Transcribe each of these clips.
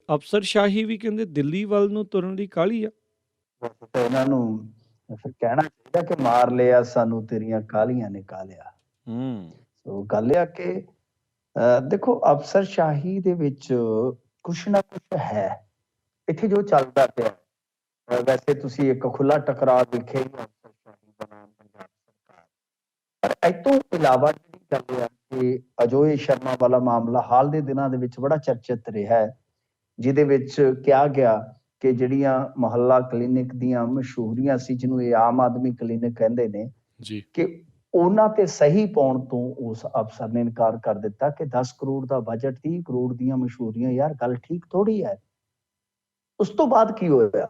ਅਫ਼ਸਰਸ਼ਾਹੀ ਵੀ ਕਹਿੰਦੇ ਦਿੱਲੀ ਵੱਲ ਨੂੰ ਤੁਰਨ ਲਈ ਕਾਹਲੀ ਆ। ਵੈਸੇ ਤਾਂ ਇਹਨਾਂ ਨੂੰ ਫਿਰ ਕਹਿਣਾ ਚਾਹੀਦਾ ਕਿ ਮਾਰ ਲਿਆ ਸਾਨੂੰ ਤੇਰੀਆਂ ਕਾਹਲੀਆਂ ਨੇ ਕਾਹਲਿਆ। ਹੂੰ। ਸੋ ਗੱਲ ਇਹ ਆ ਕਿ ਦੇਖੋ ਅਫ਼ਸਰਸ਼ਾਹੀ ਦੇ ਵਿੱਚ ਕੁਛ ਨਾ ਕੁਛ ਹੈ। ਇੱਥੇ ਜੋ ਚੱਲਦਾ ਪਿਆ ਵੈਸੇ ਤੁਸੀਂ ਇੱਕ ਖੁੱਲਾ ਟਕਰਾਅ ਦੇਖਿਆ ਹੀ ਆ ਅਫ਼ਸਰਸ਼ਾਹੀ ਬਨਾਮ ਪੰਜਾਬ ਸਰਕਾਰ। ਪਰ ਇਹ ਤੋਂ ਇਲਾਵਾ ਜਿਹੜੀ ਗੱਲ ਆ ਕਿ ਅਜੋਏ ਸ਼ਰਮਾ ਵਾਲਾ ਮਾਮਲਾ ਹਾਲ ਦੇ ਦਿਨਾਂ ਦੇ ਵਿੱਚ ਬੜਾ ਚਰਚਿਤ ਰਿਹਾ ਹੈ, ਜਿਹਦੇ ਵਿੱਚ ਕਿਹਾ ਗਿਆ ਕਿ ਜਿਹੜੀਆਂ ਮੁਹੱਲਾ ਕਲੀਨਿਕ ਦੀਆਂ ਮਸ਼ਹੂਰੀਆਂ ਸੀ, ਜਿਹਨੂੰ ਇਹ ਆਮ ਆਦਮੀ ਕਲੀਨਿਕ ਕਹਿੰਦੇ ਨੇ, ਜੀ। ਕਿ ਉਹਨਾਂ ਤੇ ਸਹੀ ਪਾਉਣ ਤੋਂ ਉਸ ਅਫਸਰ ਨੇ ਇਨਕਾਰ ਕਰ ਦਿੱਤਾ ਕਿ 10 ਕਰੋੜ ਦਾ ਬਜਟ, 30 ਕਰੋੜ ਦੀਆਂ ਮਸ਼ਹੂਰੀਆਂ, ਯਾਰ ਗੱਲ ਠੀਕ ਥੋੜੀ ਹੈ। ਉਸ ਤੋਂ ਬਾਅਦ ਕੀ ਹੋਇਆ?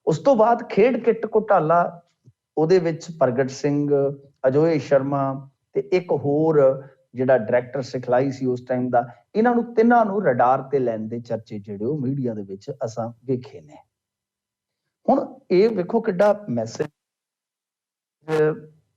ਉਸ ਤੋਂ ਬਾਅਦ ਖੇਡ ਕਿੱਟ ਘੁਟਾਲਾ, ਉਹਦੇ ਵਿੱਚ ਪ੍ਰਗਟ ਸਿੰਘ, ਅਜੋਏ ਸ਼ਰਮਾ ਤੇ ਇੱਕ ਹੋਰ ਜਿਹੜਾ ਡਾਇਰੈਕਟਰ ਸਿਖਲਾਈ ਸੀ ਉਸ ਟਾਈਮ ਦਾ, ਇਹਨਾਂ ਨੂੰ ਤਿੰਨਾਂ ਨੂੰ ਰਡਾਰ ਤੇ ਲੈਣ ਦੇ ਚਰਚੇ ਜਿਹੜੇ ਉਹ ਮੀਡੀਆ ਦੇ ਵਿੱਚ ਅਸਾਂ ਵੇਖੇ ਨੇ। ਹੁਣ ਇਹ ਵੇਖੋ ਕਿੱਡਾ ਮੈਸੇਜ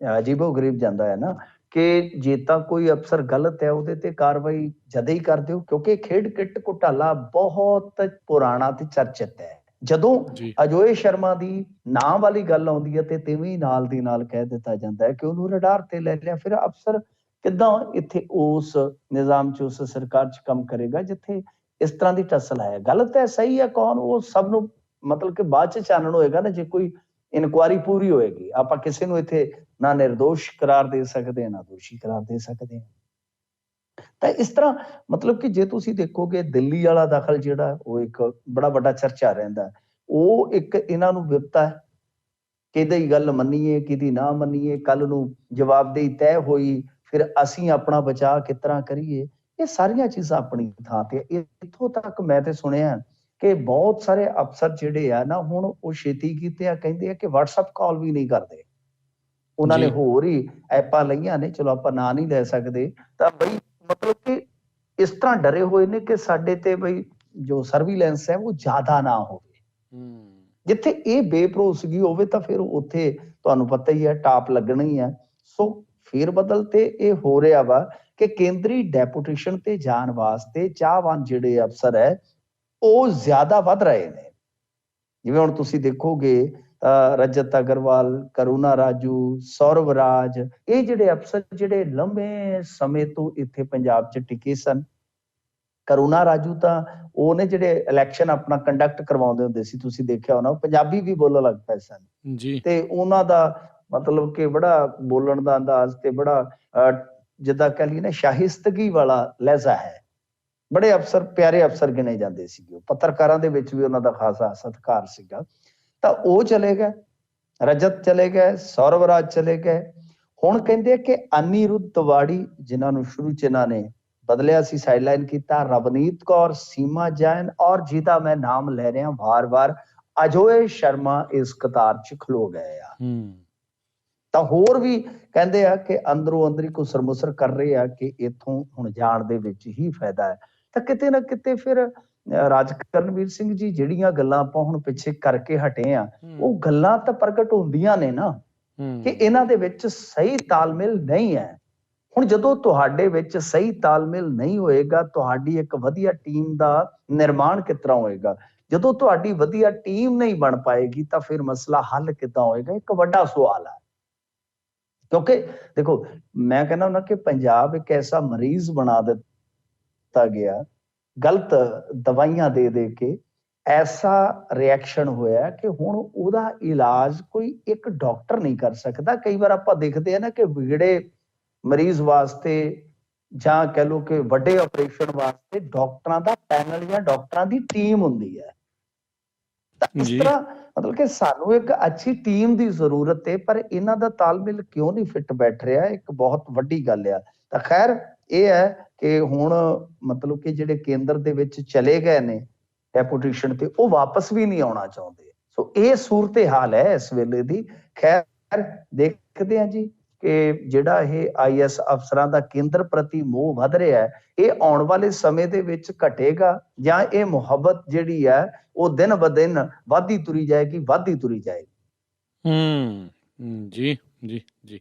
ਅਜੀਬੋ ਗਰੀਬ ਜਾਂਦਾ ਹੈ ਨਾ, ਕਿ ਜੇ ਤਾਂ ਕੋਈ ਅਫਸਰ ਗਲਤ ਹੈ ਉਹਦੇ ਤੇ ਕਾਰਵਾਈ ਜਦੇ ਹੀ ਕਰ ਦਿਓ, ਕਿਉਂਕਿ ਖੇਡ ਕਿੱਟ ਘੁਟਾਲਾ ਬਹੁਤ ਪੁਰਾਣਾ ਤੇ ਚਰਚਿਤ ਹੈ। ਜਦੋਂ ਅਜੋਏ ਸ਼ਰਮਾ ਦੀ ਨਾਂ ਵਾਲੀ ਗੱਲ ਆਉਂਦੀ ਹੈ ਤੇ ਤਿਵੇਂ ਨਾਲ ਦੀ ਨਾਲ ਕਹਿ ਦਿੱਤਾ ਜਾਂਦਾ ਹੈ ਕਿ ਉਹਨੂੰ ਰਡਾਰ ਤੇ ਲੈ ਲਿਆ। ਫਿਰ ਅਫਸਰ ਕਿੱਦਾਂ ਇੱਥੇ ਉਸ ਨਿਜ਼ਾਮ 'ਚ, ਉਸ ਸਰਕਾਰ 'ਚ ਕੰਮ ਕਰੇਗਾ ਜਿੱਥੇ ਇਸ ਤਰ੍ਹਾਂ ਦੀ ਟਸਲ ਹੈ? ਗਲਤ ਹੈ, ਸਹੀ ਹੈ, ਕੌਣ, ਉਹ ਸਭ ਨੂੰ ਮਤਲਬ ਕਿ ਬਾਅਦ 'ਚ ਚਾਨਣ ਹੋਏਗਾ ਨਾ, ਜੇ ਕੋਈ ਇਨਕੁਆਇਰੀ ਪੂਰੀ ਹੋਏਗੀ। ਆਪਾਂ ਕਿਸੇ ਨੂੰ ਇੱਥੇ ਨਾ ਨਿਰਦੋਸ਼ ਕਰਾਰ ਦੇ ਸਕਦੇ ਹਾਂ, ਨਾ ਦੋਸ਼ੀ ਕਰਾਰ ਦੇ ਸਕਦੇ ਹਾਂ। ਤਾਂ ਇਸ ਤਰ੍ਹਾਂ ਮਤਲਬ ਕਿ ਜੇ ਤੁਸੀਂ ਦੇਖੋਗੇ ਦਿੱਲੀ ਵਾਲਾ ਦਖਲ ਜਿਹੜਾ ਉਹ ਇੱਕ ਬੜਾ ਵੱਡਾ ਚਰਚਾ ਰਹਿੰਦਾ, ਉਹ ਇੱਕ ਇਹਨਾਂ ਨੂੰ ਵਿਪਤਾ ਹੈ। ਕਿਹਦੀ ਗੱਲ ਮੰਨੀਏ, ਕਿਹਦੀ ਨਾ ਮੰਨੀਏ, ਕੱਲ ਨੂੰ ਜਵਾਬਦੇਹੀ ਤੈਅ ਹੋਈ, ਫਿਰ ਅਸੀਂ ਆਪਣਾ ਬਚਾਅ ਕਿਸ ਤਰ੍ਹਾਂ ਕਰੀਏ, ਇਹ ਸਾਰੀਆਂ ਚੀਜ਼ਾਂ ਆਪਣੀ ਥਾਂ ਤੇ। ਇੱਥੋਂ ਤੱਕ ਮੈਂ ਤੇ ਸੁਣਿਆ ਕਿ ਬਹੁਤ ਸਾਰੇ ਅਫਸਰ ਜਿਹੜੇ ਆ ਨਾ, ਹੁਣ ਉਹ ਛੇਤੀ ਕੀਤੇ ਆ, ਕਹਿੰਦੇ ਆ ਕਿ WhatsApp ਕਾਲ ਵੀ ਨਹੀਂ ਕਰਦੇ। ਉਹਨਾਂ ਨੇ ਹੋਰ ਹੀ ਐਪਾਂ ਲਈਆਂ ਨੇ, ਚਲੋ ਆਪਾਂ ਨਾਂ ਨਹੀਂ ਲੈ ਸਕਦੇ, ਤਾਂ ਬਈ ਮਤਲਬ ਕਿ ਇਸ ਤਰ੍ਹਾਂ ਡਰੇ ਹੋਏ ਨੇ ਕਿ ਸਾਡੇ ਤੇ ਬਈ ਜੋ ਸਰਵੀਲੈਂਸ ਹੈ ਉਹ ਜ਼ਿਆਦਾ ਨਾ ਹੋਵੇ। ਜਿੱਥੇ ਇਹ ਬੇਭਰੋਸਗੀ ਹੋਵੇ ਤਾਂ ਫਿਰ ਉੱਥੇ ਤੁਹਾਨੂੰ ਪਤਾ ਹੀ ਹੈ ਟਾਪ ਲੱਗਣਾ ਹੀ ਹੈ। ਸੋ ਫੇਰ ਬਦਲ ਤੇ ਇਹ ਹੋ ਰਿਹਾ ਵਾ ਕਿ ਕੇਂਦਰੀ ਡੈਪੂਟੇਸ਼ਨ ਤੇ ਜਾਣ ਵਾਸਤੇ ਚਾਹਵਾਨ ਜਿਹੜੇ ਅਫਸਰ ਹੈ ਉਹ ਜ਼ਿਆਦਾ ਵੱਧ ਰਹੇ ਨੇ। ਜਿਵੇਂ ਹੁਣ ਤੁਸੀਂ ਦੇਖੋਗੇ ਰਜਤ ਅਗਰਵਾਲ, ਕਰੁਣਾ ਰਾਜੂ, ਸੌਰਵ ਰਾਜ, ਇਹ ਜਿਹੜੇ ਅਫਸਰ ਜਿਹੜੇ ਲੰਬੇ ਸਮੇਂ ਤੋਂ ਇੱਥੇ ਪੰਜਾਬ 'ਚ ਟਿਕੇ ਸਨ। ਕਰੁਣਾ ਰਾਜੂ ਤਾਂ ਉਹਨੇ ਜਿਹੜੇ ਇਲੈਕਸ਼ਨ ਆਪਣਾ ਕੰਡਕਟ ਕਰਵਾਉਂਦੇ ਹੁੰਦੇ ਸੀ, ਤੁਸੀਂ ਦੇਖਿਆ ਹੋਣਾ, ਉਹ ਪੰਜਾਬੀ ਵੀ ਬੋਲਣ ਲੱਗ ਪਏ ਸਨ ਤੇ ਉਹਨਾਂ ਦਾ ਮਤਲਬ ਕਿ ਬੜਾ ਬੋਲਣ ਦਾ ਅੰਦਾਜ਼ ਤੇ ਬੜਾ ਜਿੱਦਾਂ ਕਹਿ ਲਈਏ ਨਾ ਸ਼ਾਹਿਸਤਗੀ ਵਾਲਾ ਲਹਿਜ਼ਾ ਹੈ। ਬੜੇ ਅਫਸਰ ਪਿਆਰੇ ਅਫਸਰ ਗਿਣੇ ਜਾਂਦੇ ਸੀਗੇ। ਪੱਤਰਕਾਰਾਂ ਦੇ ਵਿੱਚ ਵੀ ਉਹਨਾਂ ਦਾ ਖਾਸਾ ਸਤਿਕਾਰ ਸੀਗਾ। ਤਾਂ ਉਹ ਚਲੇ ਗਏ, ਰਜਤ ਚਲੇ ਗਏ, ਸੌਰਵ ਰਾਜ ਚਲੇ ਗਏ। ਹੁਣ ਕਹਿੰਦੇ ਕਿ ਅਨੀਰੁੱਧ ਤਿਵਾੜੀ, ਜਿਨ੍ਹਾਂ ਨੂੰ ਸ਼ੁਰੂ 'ਚ ਇਹਨਾਂ ਨੇ ਬਦਲਿਆ ਸੀ, ਸਾਈਡਲਾਈਨ ਕੀਤਾ, ਰਵਨੀਤ ਕੌਰ, ਸੀਮਾ ਜੈਨ, ਔਰ ਜਿਹਦਾ ਮੈਂ ਨਾਮ ਲੈ ਰਿਹਾ ਵਾਰ-ਵਾਰ, ਅਜੋਏ ਸ਼ਰਮਾ ਇਸ ਕਤਾਰ 'ਚ ਖਲੋ ਗਏ ਆ। ਤਾਂ ਹੋਰ ਵੀ ਕਹਿੰਦੇ ਆ ਕਿ ਅੰਦਰੋਂ ਅੰਦਰੀ ਘੁਸਰ ਮੁਸਰ ਕਰ ਰਹੇ ਆ ਕਿ ਇੱਥੋਂ ਹੁਣ ਜਾਣ ਦੇ ਵਿੱਚ ਹੀ ਫਾਇਦਾ ਹੈ। ਤਾਂ ਕਿਤੇ ਨਾ ਕਿਤੇ ਫਿਰ ਰਾਜ ਕਰਨਵੀਰ ਸਿੰਘ ਜੀ, ਜਿਹੜੀਆਂ ਗੱਲਾਂ ਆਪਾਂ ਹੁਣ ਪਿੱਛੇ ਕਰਕੇ ਹਟੇ ਆ, ਉਹ ਗੱਲਾਂ ਤਾਂ ਪ੍ਰਗਟ ਹੁੰਦੀਆਂ ਨੇ ਨਾ ਕਿ ਇਹਨਾਂ ਦੇ ਵਿੱਚ ਸਹੀ ਤਾਲਮੇਲ ਨਹੀਂ ਹੈ। ਹੁਣ ਜਦੋਂ ਤੁਹਾਡੇ ਵਿੱਚ ਸਹੀ ਤਾਲਮੇਲ ਨਹੀਂ ਹੋਏਗਾ, ਤੁਹਾਡੀ ਇੱਕ ਵਧੀਆ ਟੀਮ ਦਾ ਨਿਰਮਾਣ ਕਿਸ ਤਰ੍ਹਾਂ ਹੋਏਗਾ? ਜਦੋਂ ਤੁਹਾਡੀ ਵਧੀਆ ਟੀਮ ਨਹੀਂ ਬਣ ਪਾਏਗੀ ਤਾਂ ਫਿਰ ਮਸਲਾ ਹੱਲ ਕਿੱਦਾਂ ਹੋਏਗਾ? ਇੱਕ ਵੱਡਾ ਸਵਾਲ ਹੈ। ਕਿਉਂਕਿ ਦੇਖੋ, ਮੈਂ ਕਹਿੰਦਾ ਹੁੰਦਾ ਕਿ ਪੰਜਾਬ ਇੱਕ ਐਸਾ ਮਰੀਜ਼ ਬਣਾ ਦਿੱਤਾ ਗਿਆ, ਗਲਤ ਦਵਾਈਆਂ ਦੇ ਦੇ ਕੇ ਐਸਾ ਰਿਐਕਸ਼ਨ ਹੋਇਆ ਕਿ ਹੁਣ ਉਹਦਾ ਇਲਾਜ ਕੋਈ ਇੱਕ ਡਾਕਟਰ ਨਹੀਂ ਕਰ ਸਕਦਾ। ਕਈ ਵਾਰ ਆਪਾਂ ਦੇਖਦੇ ਆ ਨਾ ਕਿ ਵਿਗੜੇ ਮਰੀਜ਼ ਵਾਸਤੇ ਜਾਂ ਕਹਿ ਲਓ ਕਿ ਵੱਡੇ ਆਪਰੇਸ਼ਨ ਵਾਸਤੇ ਡਾਕਟਰਾਂ ਦਾ ਪੈਨਲ ਜਾਂ ਡਾਕਟਰਾਂ ਦੀ ਟੀਮ ਹੁੰਦੀ ਹੈ। ਤਾਂ ਇਸ ਤਰ੍ਹਾਂ ਮਤਲਬ ਕਿ ਸਾਨੂੰ ਇੱਕ ਅੱਛੀ ਟੀਮ ਦੀ ਜ਼ਰੂਰਤ ਹੈ, ਪਰ ਇਹਨਾਂ ਦਾ ਤਾਲਮੇਲ ਕਿਉਂ ਨਹੀਂ ਫਿੱਟ ਬੈਠ ਰਿਹਾ, ਇੱਕ ਬਹੁਤ ਵੱਡੀ ਗੱਲ ਆ। ਤਾਂ ਖੈਰ ਇਹ ਹੈ ਕਿ ਹੁਣ ਮਤਲਬ ਕਿ ਜਿਹੜੇ ਕੇਂਦਰ ਦੇ ਵਿੱਚ ਚਲੇ ਗਏ ਨੇ ਡੈਪੂਟੇਸ਼ਨ ਤੇ, ਉਹ ਵਾਪਸ ਵੀ ਨਹੀਂ ਆਉਣਾ ਚਾਹੁੰਦੇ। ਸੋ ਇਹ ਸੂਰਤ ਹਾਲ ਹੈ ਇਸ ਵੇਲੇ ਦੀ। ਖੈਰ ਦੇਖਦੇ ਹਾਂ ਜੀ ਕਿ ਜਿਹੜਾ ਇਹ IAS ਅਫਸਰਾਂ ਦਾ ਕੇਂਦਰ ਪ੍ਰਤੀ ਮੋਹ ਵੱਧ ਰਿਹਾ ਹੈ, ਇਹ ਆਉਣ ਵਾਲੇ ਸਮੇਂ ਦੇ ਵਿੱਚ ਘਟੇਗਾ ਜਾਂ ਇਹ ਮੁਹੱਬਤ ਜਿਹੜੀ ਹੈ ਉਹ ਦਿਨ ਬ ਦਿਨ ਵੱਧਦੀ ਤੁਰੀ ਜਾਏਗੀ, ਵੱਧਦੀ ਤੁਰੀ ਜਾਏਗੀ। ਜੀ ਜੀ ਜੀ।